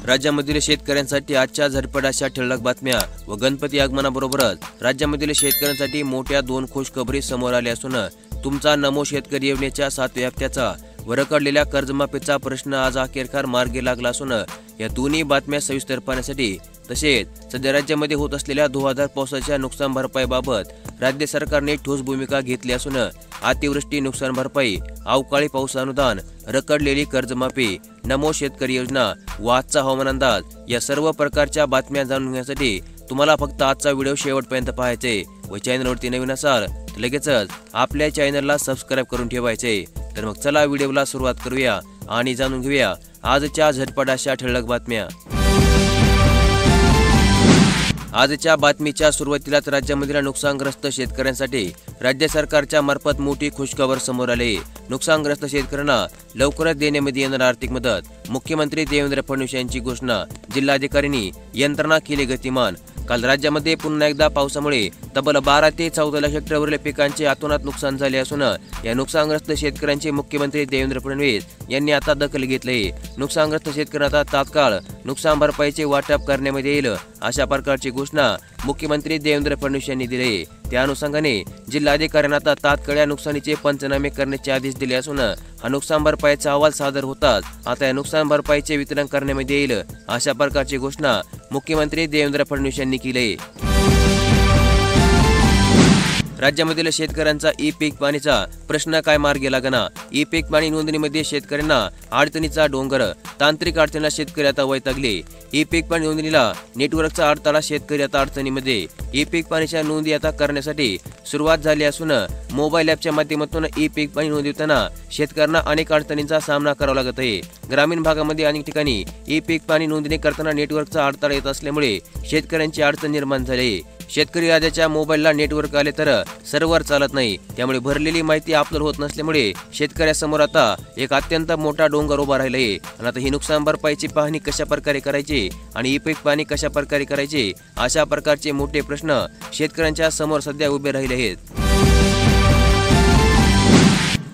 राज्यामधील शेतकऱ्यांसाठी आजच्या झटपट ठळक बातम्या व गणपती आगमनाबरोबरच राज्यामधील शेतकऱ्यांसाठी मोठ्या दोन खुशखबरी समोर आल्या असून तुमचा नमो शेतकरी योजनेच्या 7व्या हप्त्याचा व रखडलेल्या कर्जमाफीचा प्रश्न आज अखेरकार मार्गी लागला असून या दोन्ही बातम्या सविस्तर पाहण्यासाठी तसेच सध्या राज्यामध्ये होत असलेल्या 2000 पावसाच्या नुकसान भरपाईबाबत राज्य सरकारने ठोस भूमिका घेतली असून अतिवृष्टी नुकसान भरपाई, अवकाळी पाऊस अनुदान, रखडलेली कर्जमाफी, नमो शेतकरी योजना व आजचा हवामान अंदाज या सर्व प्रकारच्या बातम्या जाणून घेण्यासाठी तुम्हाला फक्त आजचा व्हिडिओ शेवटपर्यंत पाहायचे व चॅनलवरती नवीन असाल तर लगेचच आपल्या चॅनलला सबस्क्राइब करून ठेवायचे। तर मग चला व्हिडिओला सुरुवात करूया आणि जाणून घेऊया आजच्या झटपट ठळक बातम्या। आजच्या बातमीच्या सुरुवातीलाच राज्यामधील नुकसानग्रस्त शेतकऱ्यांसाठी राज्य सरकारच्या मार्फत मोठी खुशखबर समोर आली। नुकसानग्रस्त शेतकऱ्यांना लवकरच देण्यामध्ये येणार आर्थिक मदत, मुख्यमंत्री देवेंद्र फडणवीस यांची घोषणा, जिल्हाधिकाऱ्यांनी यंत्रणा केली गतिमान। काल राज्यामध्ये पुन्हा एकदा पावसामुळे तब्बल 12 ते 14 लाख हेक्टरवरील पिकांचे अतोनात नुकसान झाले असून या नुकसानग्रस्त शेतकऱ्यांचे मुख्यमंत्री देवेंद्र फडणवीस यांनी आता दखल घेतली। नुकसानग्रस्त शेतकऱ्यांना तात्काळ नुकसान भरपाईचे वाटप करण्यामध्ये येईल अशा प्रकारची घोषणा मुख्यमंत्री देवेंद्र फडणवीस यांनी दिली। त्या अनुषंगाने जिल्हाधिकाऱ्यांना आता तात्काळ नुकसानीचे पंचनामे करण्याचे आदेश दिले असून हा नुकसान भरपाईचा अहवाल सादर होताच आता या नुकसान भरपाईचे वितरण करण्यामध्ये येईल अशा प्रकारची घोषणा मुख्यमंत्री देवेंद्र फडणवीस यांनी केली। राज्यामधील शेतकऱ्यांचा ई पीक पाणीचा प्रश्न काय मार्गी लागना। ई पीक पाणी नोंदणीमध्ये शेतकऱ्यांना अडचणीचा डोंगर, तांत्रिक अडचणीला शेतकरी आता वैतागले। ई पीक पाणी नोंदणीला नेटवर्कचा अडथळा, शेतकरी आता अडचणीमध्ये। ई पीक पाणीच्या नोंदी आता करण्यासाठी सुरुवात झाली असून मोबाईल ॲपच्या माध्यमातून ई पीक पाणी नोंदवताना शेतकऱ्यांना अनेक अडचणींचा सामना करावा लागत आहे। ग्रामीण भागामध्ये अनेक ठिकाणी ई पीक पाणी नोंदणी करताना नेटवर्कचा अडथळा येत असल्यामुळे शेतकऱ्यांची अडचण निर्माण झाली। शेतकरी राजाच्या मोबाईलला नेटवर्क आले तर सर्व्हर चालत नाही, त्यामुळे भरलेली माहिती अपलोड होत नसल्यामुळे शेतकऱ्यासमोर आता एक अत्यंत मोठा डोंगर उभा राहिला आहे। आणि आता ही नुकसान भरपाईची पाहणी कशा प्रकारे करायची आणि ई पीक पाणी कशा प्रकारे करायचे अशा प्रकारचे मोठे प्रश्न शेतकऱ्यांच्या समोर सध्या उभे राहिले आहेत।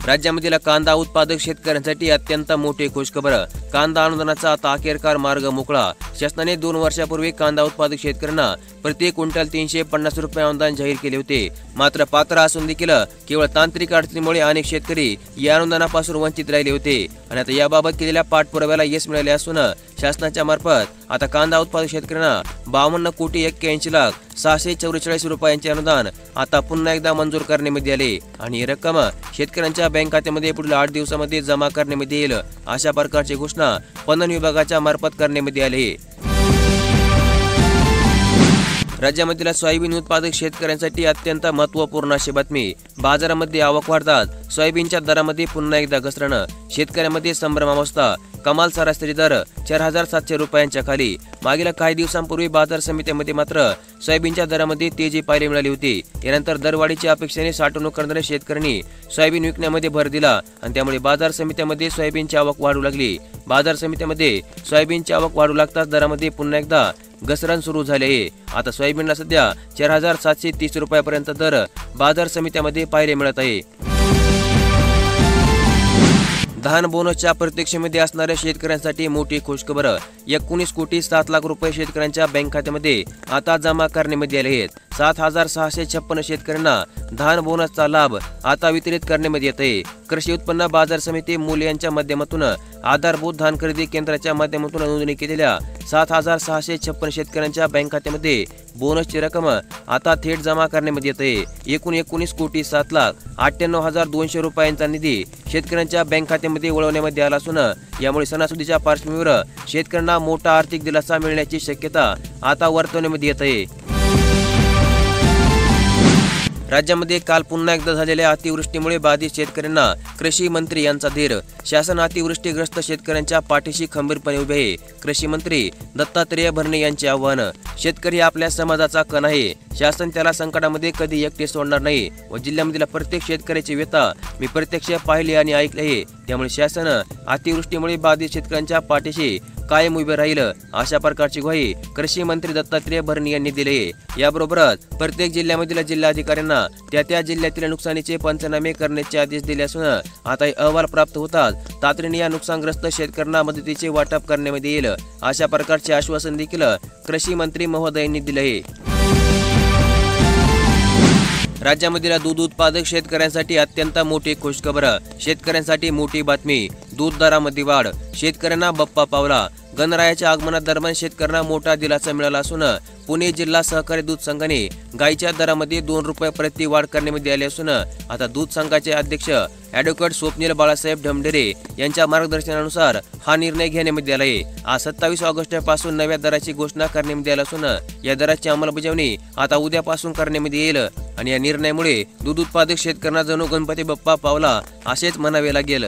राज्यामधील कांदा उत्पादक शेतकऱ्यांसाठी अत्यंत मोठी खुशखबर, कांदा अनुदानाचा आता अखेरकार मार्ग मोकळा। शासनाने 2 वर्षापूर्वी कांदा उत्पादक शेतकऱ्यांना प्रति क्विंटल 350 रुपये अनुदान जाहीर केले होते। मात्र पात्र असून देखील केवळ तांत्रिक अडचणीमुळे अनेक शेतकरी या अनुदानापासून वंचित राहिले होते आणि आता याबाबत केलेल्या पाठपुराव्याला यश मिळाले असून शासनाच्या मार्फत आता कांदा उत्पादक शेतकऱ्यांना 52,81,644 रुपयांचे अनुदान आता पुन्हा एकदा मंजूर करण्यामध्ये आले आणि ही रक्कम शेतकऱ्यांच्या बँक खात्यामध्ये पुढील 8 दिवसांमध्ये जमा करण्यामध्ये येईल अशा प्रकारची घोषणा पणन विभागाच्या मार्फत करण्यामध्ये आली। राज्यामधील सोयाबीन उत्पादक शेतकऱ्यांसाठी अत्यंत महत्त्वपूर्ण अशी बातमी, बाजारामध्ये आवक वाढतात, सोयाबीनच्या दरामध्ये पुन्हा एकदा घसरण, शेतकऱ्यांमध्ये संभ्रमावस्था, कमाल सरासरी दर 4700 रुपयांच्या खाली। मागील काही दिवसांपूर्वी बाजार समित्यामध्ये मात्र सोयाबीनच्या दरामध्ये तेजी पाहायला मिळाली होती। यानंतर दरवाढीच्या अपेक्षेने साठवणूक करणाऱ्या शेतकऱ्यांनी सोयाबीन विकण्यामध्ये भर दिला आणि त्यामुळे बाजार समित्यामध्ये सोयाबीनची आवक वाढू लागली। बाजार समित्यामध्ये सोयाबीनची आवक वाढू लागताच दरामध्ये पुन्हा एकदा घसरण सुरू झाले आहे। आता सोयाबीनला सध्या 4730 रुपयापर्यंत दर बाजार समित्यामध्ये पाहायला मिळत आहे। धान बोनसच्या प्रतीक्षेमध्ये असणाऱ्या शेतकऱ्यांसाठी मोठी खुशखबर, 19,07,00,000 रुपये शेतकऱ्यांच्या बँक खात्यामध्ये आता जमा करण्यामध्ये आले आहेत। 7,656 शेतकऱ्यांना धान बोनसचा लाभ आता वितरित करण्यामध्ये येत आहे। कृषी उत्पन्न बाजार समिती मूल्य यांच्या माध्यमातून आधारभूत धान खरेदी केंद्राच्या माध्यमातून नोंदणी केलेल्या 7,656 शेतकऱ्यांच्या बँक खात्यामध्ये बोनसची रक्कम आता थेट जमा करण्यामध्ये येत आहे। एकूण 19,07,98,200 रुपयांचा निधी शेतकऱ्यांच्या बँक खात्यामध्ये वळवण्यामध्ये आला असून यामुळे सणासुदीच्या पार्श्वभूमीवर शेतकऱ्यांना मोठा आर्थिक दिलासा मिळण्याची शक्यता आता वर्तवण्यामध्ये येत आहे। राज्यामध्ये काल पुन्हा एकदा झालेल्या अतिवृष्टीमुळे बाधित शेतकऱ्यांना कृषी मंत्री यांचा धीर, शासन अतिवृष्टीग्रस्त शेतकऱ्यांच्या पाठीशी खंबीरपणे उभे आहे। कृषी मंत्री दत्तात्रय भरणे यांचे आव्हान, शेतकरी आपल्या समाजाचा कण आहे, शासन त्याला संकटामध्ये कधी एकटे सोडणार नाही व जिल्ह्यामधील प्रत्येक शेतकऱ्याची व्यथा मी प्रत्यक्ष पाहिली आणि ऐकली आहे, त्यामुळे शासन अतिवृष्टीमुळे बाधित शेतकऱ्यांच्या पाठीशी कायम उभे राहील अशा प्रकारची ग्वाही कृषी मंत्री दत्तात्रय भरणे यांनी दिली. याबरोबरच प्रत्येक जिल्ह्यामधील जिल्हाधिकाऱ्यांना त्या जिल्ह्यातील नुकसानीचे पंचनामे करण्याचे आदेश दिले असून आता अहवाल प्राप्त होतात तातडीने या नुकसानग्रस्त शेतकऱ्यांना मदतीचे वाटप करण्यात येईल अशा प्रकारचे आश्वासन देखील कृषी मंत्री महोदयांनी दिले आहे. राज्यामधील दूध उत्पादक शेतकऱ्यांसाठी अत्यंत मोठी खुशखबर. शेतकऱ्यांसाठी मोठी बातमी. दूध दरामध्ये वाढ. शेतकऱ्यांना बप्पा पावला. गणरायाच्या आगमनादरम्यान शेतकऱ्यांना मोठा दिलासा मिळाला असून पुणे जिल्हा सहकारी दूध संघाने गाईच्या दरामध्ये 2 रुपये प्रति वाढ करण्यात आली असून आता दूध संघाचे अध्यक्ष ॲडव्होकेट स्वप्नील बाळासाहेब ढमढेरे यांच्या मार्गदर्शनानुसार हा निर्णय घेण्यात आला आहे. आज 27 ऑगस्टपासून नव्या दराची घोषणा करण्यात आली असून या दराची अंमलबजावणी आता उद्यापासून करण्यात येईल आणि या निर्णयामुळे दूध उत्पादक शेतकऱ्यांना जणू गणपती बाप्पा पावला असेच म्हणावे लागेल.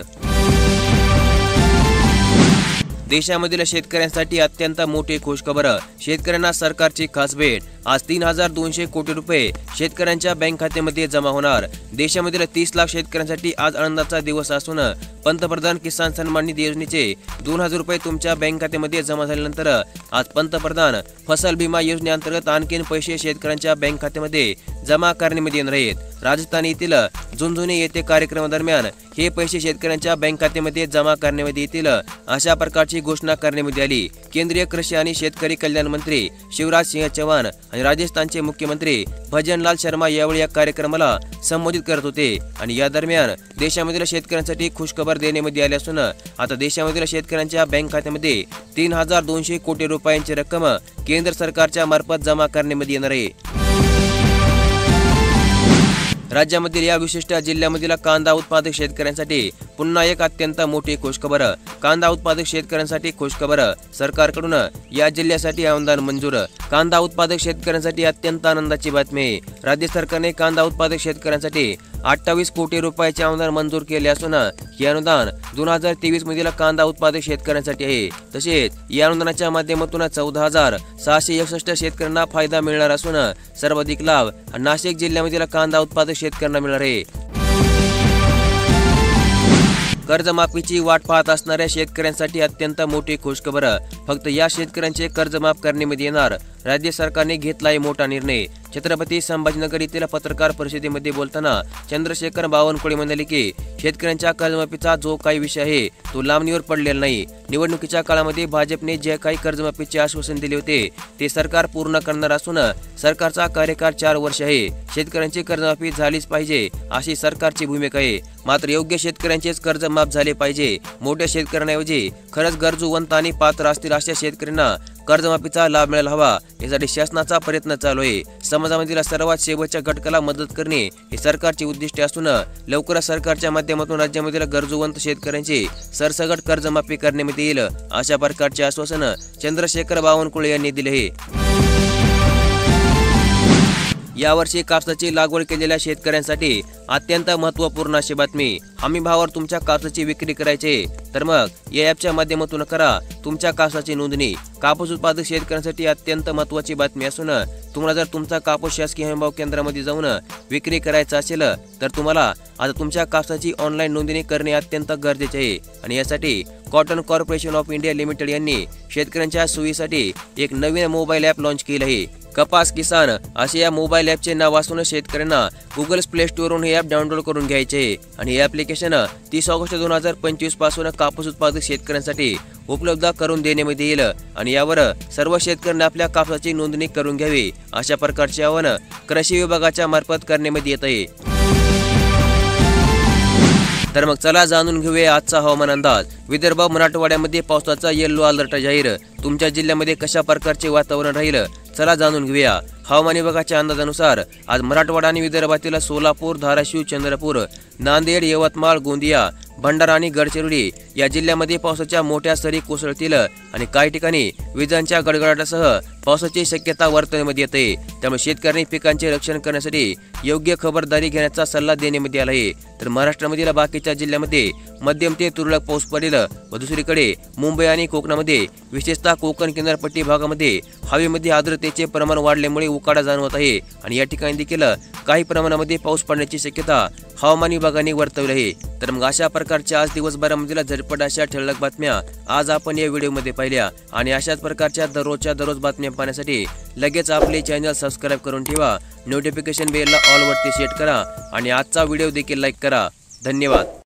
देशामधील शेतकऱ्यांसाठी अत्यंत मोठी खुशखबर. शेतकऱ्यांना सरकारची खास भेट. आज 3200 कोटी रुपये शेतकऱ्यांच्या बँक खात्यामध्ये जमा होणार. देशामधील 30 लाख शेतकऱ्यांसाठी आज आनंदाचा दिवस असून पंतप्रधान किसान सन्मान निधी योजनेचे 2000 रुपये तुमच्या बँक खात्यामध्ये जमा झाल्यानंतर आज पंतप्रधान फसल बीमा योजनेअंतर्गत आणखीन पैसे शेतकऱ्यांच्या बँक खात्यामध्ये जमा करण्यात येणार आहेत. राजस्थान येथील झुंझुनू येथे कार्यक्रमादरम्यान हे पैसे शेतकऱ्यांच्या बँक खात्यामध्ये जमा करण्यात येतील अशा प्रकारची घोषणा करण्यात आली. केंद्रीय कृषी आणि शेतकरी कल्याण मंत्री शिवराज सिंह चौहान आणि राजस्थानचे मुख्यमंत्री भजनलाल शर्मा यावेळी या कार्यक्रमाला संबोधित करत होते आणि या दरम्यान देशामधील शेतकऱ्यांसाठी खुशखबर देण्यात आली असून आता देशामधील शेतकऱ्यांच्या बँक खात्यामध्ये 3200 कोटी रुपयांची रक्कम केंद्र सरकारच्या मार्फत जमा करण्यात येणार आहे. राज्यामधील या विशिष्ट जिल्ह्यामधील कांदा उत्पादक शेतकऱ्यांसाठी पुन्हा एक अत्यंत मोठी खुशखबर. कांदा उत्पादक शेतकऱ्यांसाठी खुशखबर. सरकारकडून या जिल्ह्यासाठी अनुदान मंजूर. कांदा उत्पादक शेतकऱ्यांसाठी अत्यंत आनंदाची बातमी. राज्य सरकारने कांदा उत्पादक शेतकऱ्यांसाठी 28 कोटी रुपयाचे अनुदान मंजूर केले असून हे अनुदान 2023 मधील कांदा उत्पादक शेतकऱ्यांसाठी आहे. तसेच या अनुदानाच्या माध्यमातून 14,661 शेतकऱ्यांना फायदा मिळणार असून सर्वाधिक लाभ नाशिक जिल्ह्यामधील कांदा उत्पादक शेतकऱ्यांना मिळणार आहे. कर्जमाफीची वाट पाहत असणाऱ्या शेतकऱ्यांसाठी अत्यंत मोठी खुशखबर. फक्त या शेतकऱ्यांचे कर्ज माफ करण्यात येणार. राज्य सरकारने घेतलाय मोठा निर्णय. छत्रपती संभाजीनगर येथील पत्रकार परिषदेमध्ये बोलताना चंद्रशेखर बावनकुळे म्हणाले की शेतकऱ्यांच्या कर्जमाफीचा जो काही विषय आहे तो लांबणीवर पडलेला नाही. निवडणुकीच्या काळामध्ये भाजपने जे काही कर्जमाफीचे आश्वासन दिले होते ते सरकार पूर्ण करणार असून सरकारचा कार्यकाळ 4 वर्ष आहे. शेतकऱ्यांची कर्जमाफी झालीच पाहिजे अशी सरकारची भूमिका आहे. मात्र योग्य शेतकऱ्यांचेच कर्ज माफ झाले पाहिजे. मोठ्या शेतकऱ्यांऐवजी खरंच गरजूवंत आणि पात्र असतील अशा शेतकऱ्यांना कर्जमाफीचा लाभ मिळायला हवा यासाठी शासनाचा प्रयत्न चालू आहे. समाजामधील सर्वात शेवटच्या घटकाला मदत करणे हे सरकारचे उद्दिष्ट असून लवकरच सरकारच्या माध्यमातून राज्यामधील गरजूवंत शेतकऱ्यांची सरसकट कर्जमाफी करण्यात येईल अशा प्रकारचे आश्वासन चंद्रशेखर बावनकुळे यांनी दिले आहे. यावर्षी कापसाची लागवड केलेल्या शेतकऱ्यांसाठी अत्यंत महत्त्वपूर्ण अशी बातमी. हमी भावावर तुमच्या कापसाची विक्री करायची तर मग या ॲपच्या माध्यमातून करा तुमच्या कापसाची नोंदणी. कापूस उत्पादक शेतकऱ्यांसाठी अत्यंत महत्त्वाची बातमी असून तुम्हाला जर तुमचा कापूस शासकीय हमीभाव केंद्रामध्ये जाऊन विक्री करायचा असेल तर तुम्हाला आता तुमच्या कापसाची ऑनलाईन नोंदणी करणे अत्यंत गरजेचे आहे आणि यासाठी cotton corporation of India limited यांनी शेतकऱ्यांच्या सोयीसाठी एक नवीन मोबाईल ॲप लॉन्च केले आहे. कपास किसान असे या मोबाईल ॲपचे नाव असून शेतकऱ्यांना गुगल प्ले स्टोअरवरून हे ॲप डाउनलोड करून घ्यायचे आहे आणि हे ॲप्लिकेशन 30 ऑगस्ट 2025 पासून कापूस उत्पादक शेतकऱ्यांसाठी उपलब्ध करून देण्यात येईल आणि यावर सर्व शेतकऱ्यांनी आपल्या कापसाची नोंदणी करून घ्यावी अशा प्रकारचे आवाहन कृषी विभागाच्या मार्फत करण्यात येत आहे. तर मग चला जाणून घेऊया आजचा हवामान अंदाज. विदर्भ मराठवाड्यामध्ये पावसाचा येलो अलर्ट जाहीर. तुमच्या जिल्ह्यामध्ये कशा प्रकारचे वातावरण राहील चला जाणून घेऊया. हवामान विभागाच्या अंदाजानुसार आज मराठवाडा आणि विदर्भातील सोलापूर, धाराशिव, चंद्रपूर, नांदेड, यवतमाळ, गोंदिया, भंडारा आणि गडचिरोली या जिल्ह्यामध्ये पावसाच्या मोठ्या सरी कोसळतील आणि काही ठिकाणी विजांच्या गडगडाटासह पावसाची शक्यता वर्तवण्यात येते. त्यामुळे शेतकऱ्यांनी पिकांचे रक्षण करण्यासाठी योग्य खबरदारी घेण्याचा सल्ला देण्यात आला आहे. तर महाराष्ट्रामधील बाकीच्या जिल्ह्यामध्ये मध्यम ते तुरळक पाऊस पडेल व दुसरीकडे मुंबई आणि कोकणामध्ये विशेषतः कोकण किनारपट्टी भागामध्ये हवेमध्ये आर्द्रतेचे प्रमाण वाढल्यामुळे उकाडा जाणवत आहे आणि या ठिकाणी देखील काही प्रमाणामध्ये पाऊस पडण्याची शक्यता हवामान विभागाने वर्तवली आहे। तर मग अशा प्रकारच्या आज दिवसभरामधील झटपट अशा ठळक बातम्या आज आपण या व्हिडिओमध्ये पाहिल्या आणि अशाच प्रकारच्या दररोज बातम्या पाहण्यासाठी लगेच आपले चॅनल सबस्क्राइब करून ठेवा, नोटिफिकेशन बेलला ऑल वरती सेट करा आणि आजचा व्हिडिओ देखील लाईक करा। धन्यवाद।